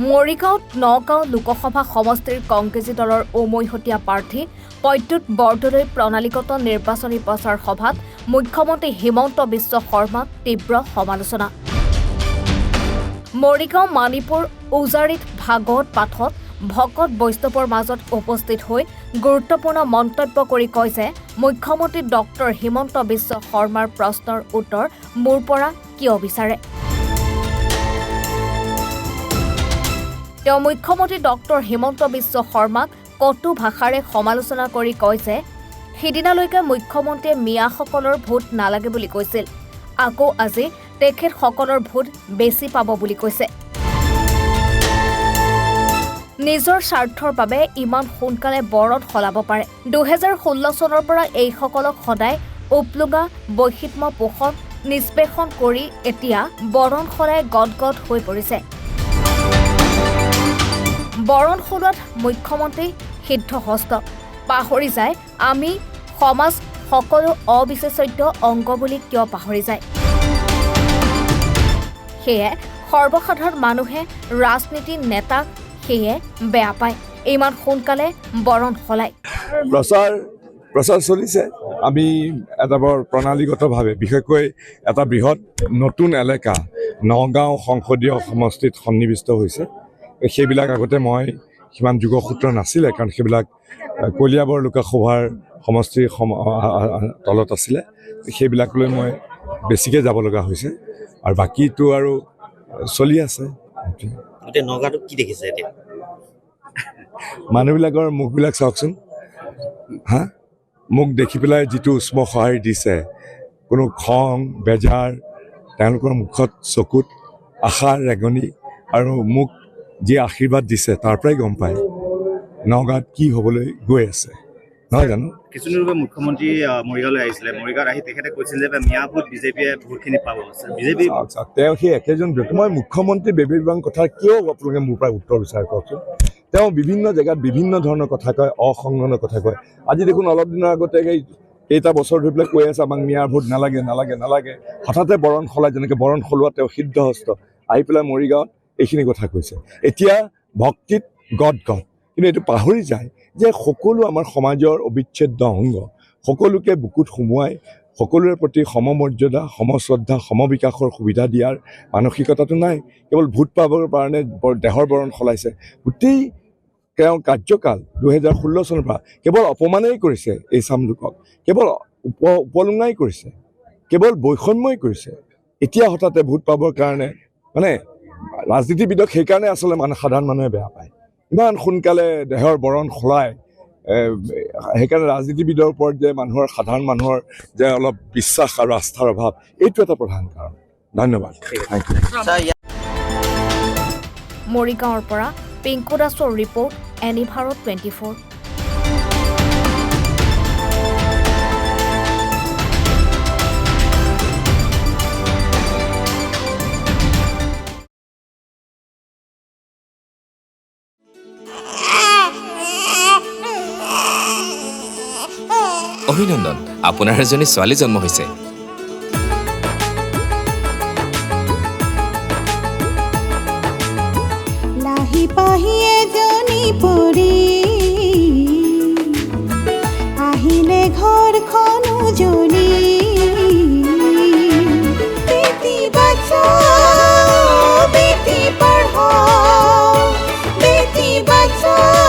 মৰিগাঁৱত নগাঁও লোকসভা সমষ্টিৰ কংগ্ৰেছী দলৰ উমৈহতীয়া প্ৰাৰ্থী প্ৰদ্যুৎ বৰদলৈৰ প্ৰণালীগত নিৰ্বাচনী প্ৰচাৰ সভাত মুখ্যমন্ত্ৰী হিমন্ত বিশ্ব শৰ্মাক তীব্ৰ সমালোচনা। মৰিগাঁও মানিপুৰ উজাৰিত ভাগৱত পাঠত ভকত বৈষ্ণৱৰ মাজত উপস্থিত হৈ গুৰুত্বপূৰ্ণ মন্তব্য কৰি কয় যে মুখ্যমন্ত্ৰী ডক্টৰ হিমন্ত বিশ্ব শৰ্মাৰ প্ৰশ্নৰ উত্তৰ মোৰ পৰা কিয় বিচাৰে। তেওঁ মুখ্যমন্ত্ৰী ডক্টৰ হিমন্ত বিশ্ব শৰ্মাক কটু ভাষাৰে সমালোচনা কৰি কয় যে সিদিনালৈকে মুখ্যমন্ত্ৰীয়ে মিয়াসকলৰ ভোট নালাগে বুলি কৈছিল, আকৌ আজি তেখেতসকলৰ ভোট বেছি পাব বুলি কৈছে। নিজৰ স্বাৰ্থৰ বাবে ইমান সোনকালে বৰণ সলাব পাৰে। 2016 চনৰ পৰা এইসকলক সদায় উপলুঙা বৈষম্য পোষণ নিষ্পেষণ কৰি এতিয়া বৰণ সলাই গদগদ হৈ পৰিছে। বৰণ সলোৱাত মুখ্যমন্ত্ৰী সিদ্ধহস্ত। পাহৰি যায় আমি সমাজ সকলো অবিচ্ছেদ্য অংগ বুলি কিয় পাহৰি যায়। সেয়ে সৰ্বসাধাৰণ মানুহে ৰাজনীতি নেতাক সেয়ে বেয়া পায়, ইমান সোনকালে বৰণ সলায়। প্ৰচাৰ চলিছে। আমি এটা বৰ প্ৰণালীগতভাৱে বিশেষকৈ এটা বৃহৎ নতুন এলেকা নগাঁও সংসদীয় সমষ্টিত সন্নিৱিষ্ট হৈছে। সেইবিলাক আগতে মই সিমান যোগসূত্ৰ নাছিলে, কাৰণ সেইবিলাক কলিয়াবৰ লোকসভাৰ সমষ্টিৰ তলত আছিলে। সেইবিলাকলৈ মই বেছিকৈ যাব লগা হৈছে আৰু বাকীটো আৰু চলি আছে। নগাঁৱত কি দেখিছে এতিয়া মানুহবিলাকৰ মুখবিলাক চাওকচোন, মোক দেখি পেলাই যিটো উষ্ম সঁহাৰি দিছে, কোনো খং বেজাৰ তেওঁলোকৰ মুখত চকুত আশাৰ ৰেঙনি আৰু মোক যি আশীৰ্বাদ দিছে তাৰ পৰাই গম পায় নগাঁৱত কি হ'বলৈ গৈ আছে, নহয় জানো। কিছুদিনৰ মুখ্যমন্ত্ৰী মৰিগাঁৱলৈ আহিছিলে। মৰিগাঁৱত আহি তেখেতে কৈছিল যে মিয়া ভোট বিজেপিয়ে বহুতখিনি পাব। বিজেপি তেওঁ সেই একেজন ব্যক্তি। মই মুখ্যমন্ত্ৰী বেবীবাং কথা কিয় আপোনালোকে মোৰ পৰা উত্তৰ বিচাৰে কওকচোন। তেওঁ বিভিন্ন জেগাত বিভিন্ন ধৰণৰ কথা কয়, অসংলগ্ন কথা কয়। আজি দেখোন অলপ দিনৰ আগতে কেইটা বছৰ ধৰি পেলাই কৈ আছে আমাক মিয়াৰ ভোট নালাগে নালাগে নালাগে। হঠাতে বৰণ সলাই, যেনেকৈ বৰণ সলোৱা তেওঁ সিদ্ধহস্ত আহি পেলাই মৰিগাঁৱত এইখিনি কথা কৈছে। এতিয়া ভক্তিত গদ কিন্তু এইটো পাহৰি যায় যে সকলো আমাৰ সমাজৰ অবিচ্ছেদ্য অংগ, সকলোকে বুকুত সুমুৱাই সকলোৰে প্ৰতি সমমৰ্যাদা সমশ্ৰদ্ধা সমবিকাশৰ সুবিধা দিয়াৰ মানসিকতাটো নাই। কেৱল ভোট পাবৰ কাৰণে দেহৰ বৰণ সলাইছে। গোটেই তেওঁ কাৰ্যকাল 2016 চনৰ পৰা কেৱল অপমানেই কৰিছে এই চাম লোকক, কেৱল উপলুঙাই কৰিছে, কেৱল বৈষম্যই কৰিছে। এতিয়া হঠাতে ভোট পাবৰ কাৰণে ৰাজনীতিবিদক সেইকাৰণে আচলতে সাধাৰণ মানুহে বেয়া পায়, ইমান সোনকালে দেহৰ বৰণ সলাই। সেইকাৰণে ৰাজনীতিবিদৰ ওপৰত যে সাধাৰণ মানুহৰ যে অলপ বিশ্বাস আৰু আস্থাৰ অভাৱ, এইটো এটা প্ৰধান কাৰণ। ধন্যবাদ। মৰিগাঁৱৰ পৰা পিংকু দাসৰ ৰিপৰ্ট, এনি ভাৰত 24। অভিনন্দন, আপোনাৰ এজনী ছোৱালী জন্ম হৈছে। লাহি পাহি এজনী পৰি আহিলে ঘৰখন উজলি। বেটি বচাও বেটি পঢ়াও, বেটি বচাও